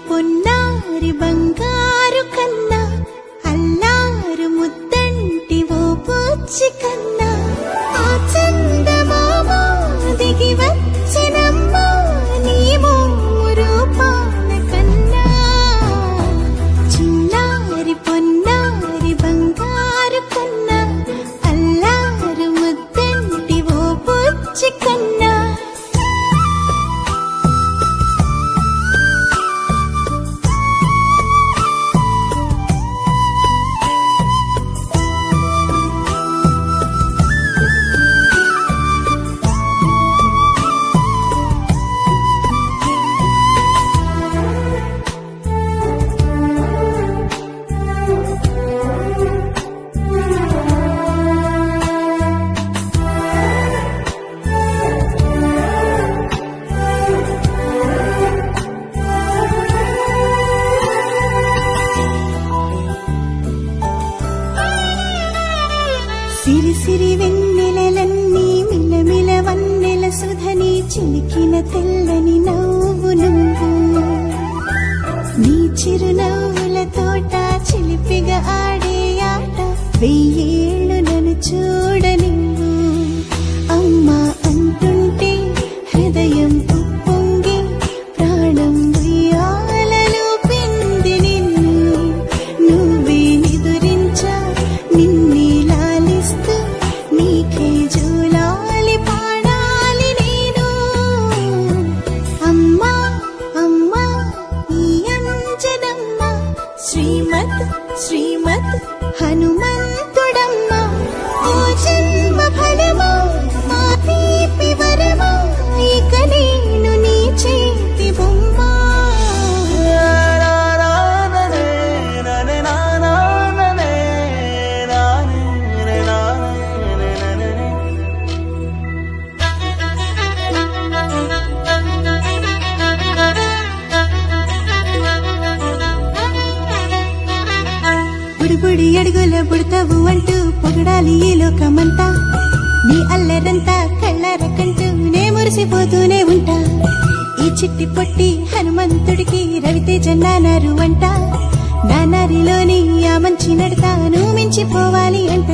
పొన్నారి బంగారు కన్నా అల్లారు ముద్దంటి ఓ పూచి కన్నా ఆ చందమామ దిగి వచ్చినమ్మా నీ రూపాల కన్నా చిన్నారి పొన్నారి బంగారు కన్నా అల్లారు ముద్దంటి ఓ పూచి కన్నా సిరి సిరి వెన్నెలలన్నీ మిలమిల వన్నెల సుధని చిలికిన తెల్లని నవ్వు నువ్వు నీ చిరునవ్వుల తోట చిలిపిగా ఆడే ఆట వెయ్యేళ్ళు నన్ను చూడ నువ్వు అమ్మా అంటుంటే హృదయం ఉప్పొంగి ప్రాణం ఉయ్యాలలో పిండి నిన్ను నువ్వే నిదురించా నిన్నే లాలిస్తూ నీకే జోలాలి పాడాలి నేను అమ్మా అమ్మా ఈ అంజనమ్మ శ్రీమత్ శ్రీమత్ హనుమంతుడమ్మ ఓ జన్మ ఫలమా మా తీపి వరమా ఇక నేను నీ చేతి బొమ్మ బుడిబుడి అడుగుల బుడతావు అంటూ పొగడాలి ఈ లోకమంతా నీ అల్లరంతా కళ్ళారకంటూ నే మురిసిపోతూనే ఉంటా ఈ చిట్టి పొట్టి హనుమంతుడికి రవితేజ నానారు అంట నానారిలోని ఆ మంచి నడతా నువ్వు మించిపోవాలి అంట